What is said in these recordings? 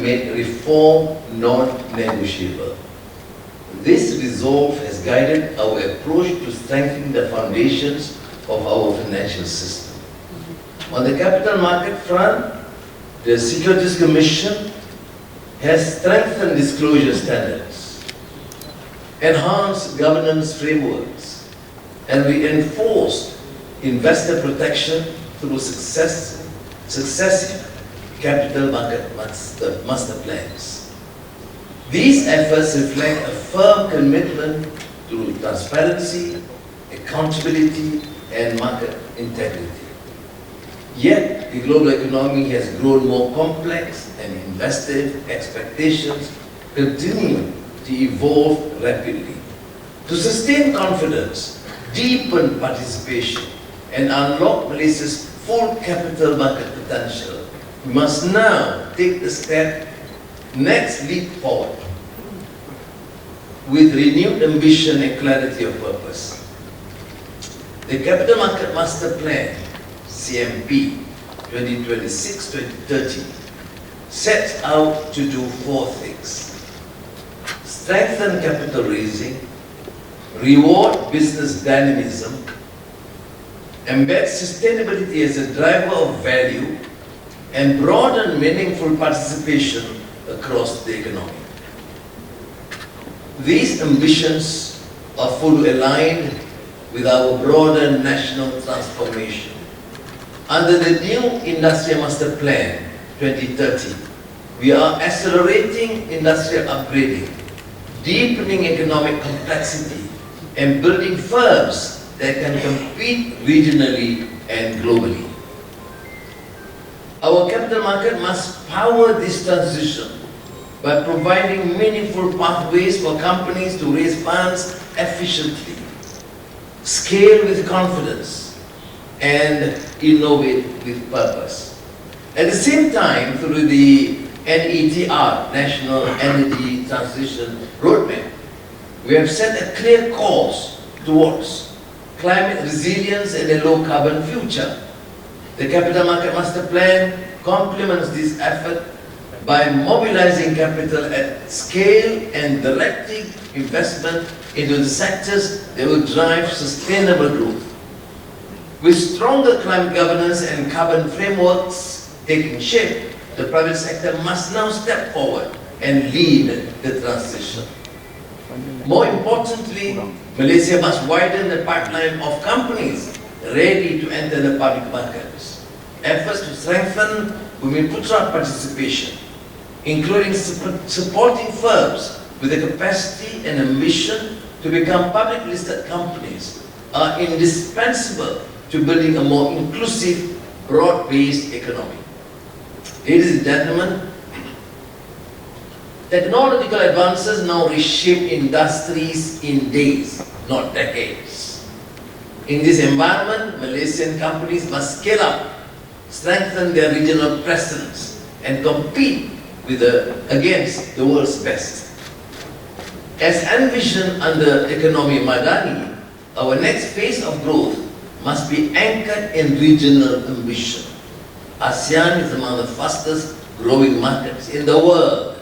made reform non-negotiable. This resolve has guided our approach to strengthening the foundations of our financial system. On the capital market front, the Securities Commission has strengthened disclosure standards, enhanced governance frameworks, and reinforced investor protection through successive capital market master plans. These efforts reflect a firm commitment to transparency, accountability, and market integrity. Yet, the global economy has grown more complex and investor expectations continue to evolve rapidly. To sustain confidence, deepen participation, and unlock Malaysia's full capital market potential, we must now take the next leap forward with renewed ambition and clarity of purpose. The Capital Market Masterplan, CMP 2026-2030, sets out to do four things: strengthen capital raising, reward business dynamism, embed sustainability as a driver of value, and broaden meaningful participation across the economy. These ambitions are fully aligned with our broader national transformation. Under the new Industrial Master Plan 2030, we are accelerating industrial upgrading, deepening economic complexity, and building firms that can compete regionally and globally. Our capital market must power this transition by providing meaningful pathways for companies to raise funds efficiently, scale with confidence, and innovate with purpose. At the same time, through the NETR, National Energy Transition Roadmap, we have set a clear course towards climate resilience and a low-carbon future. The Capital Market Master Plan complements this effort by mobilizing capital at scale and directing investment into the sectors that will drive sustainable growth. With stronger climate governance and carbon frameworks taking shape, the private sector must now step forward and lead the transition. More importantly, Malaysia must widen the pipeline of companies ready to enter the public markets. Efforts to strengthen Bumiputera participation, including supporting firms with the capacity and ambition to become public listed companies, are indispensable to building a more inclusive, broad-based economy. Ladies and gentlemen, technological advances now reshape industries in days, not decades. In this environment, Malaysian companies must scale up, strengthen their regional presence, and compete against the world's best. As envisioned under Ekonomi Madani, our next phase of growth must be anchored in regional ambition. ASEAN is among the fastest growing markets in the world,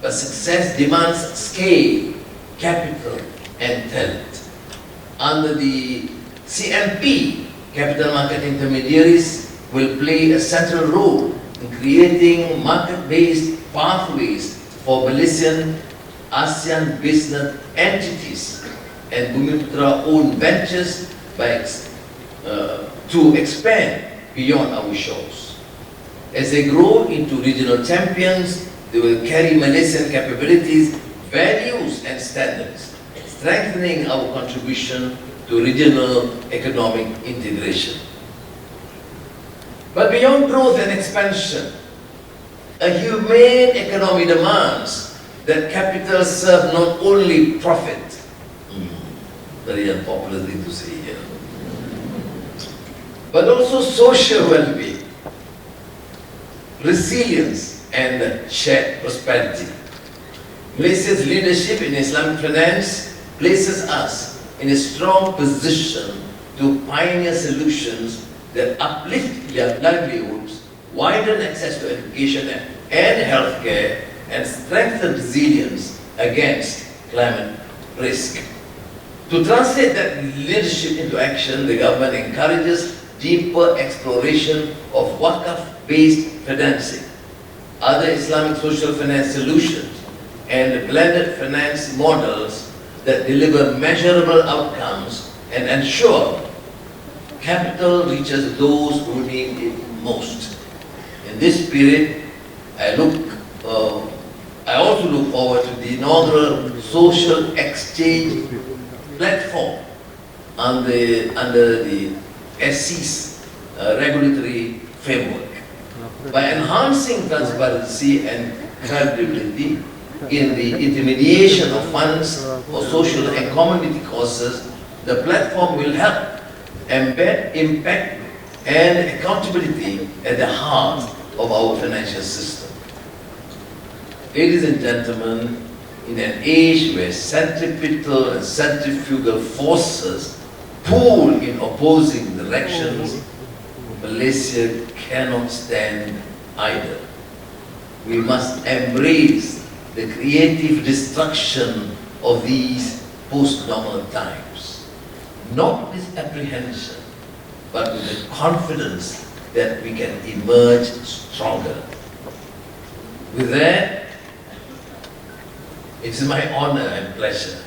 but success demands scale, capital, and talent. Under the CMP, capital market intermediaries will play a central role in creating market-based pathways for Malaysian ASEAN business entities and Bumiputera-owned ventures to expand beyond our shores. As they grow into regional champions, they will carry Malaysian capabilities, values, and standards, strengthening our contribution to regional economic integration. But beyond growth and expansion, a humane economy demands that capital serve not only profit, very unpopular thing to say here, but also social well-being, resilience, and shared prosperity. Malaysia's leadership in Islamic finance places us in a strong position to pioneer solutions that uplift their livelihoods, widen access to education, and and healthcare, and strengthen resilience against climate risk. To translate that leadership into action, the government encourages deeper exploration of Waqf-based financing, other Islamic social finance solutions, and blended finance models that deliver measurable outcomes and ensure capital reaches those who need it most. In this spirit, I also look forward to the inaugural social exchange platform under the SC's regulatory framework. By enhancing transparency and credibility in the intermediation of funds for social and community causes, the platform will help embed impact and accountability at the heart of our financial system. Ladies and gentlemen, in an age where centripetal and centrifugal forces pull in opposing directions, Malaysia cannot stand either. We must embrace the creative destruction of these post-normal times, not with apprehension, but with the confidence that we can emerge stronger. With that, it is my honor and pleasure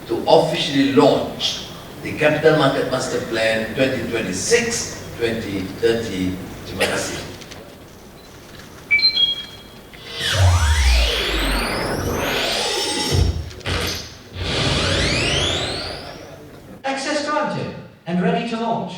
to officially launch the Capital Market Masterplan 2026-2030. Terima kasih. Access granted and ready to launch.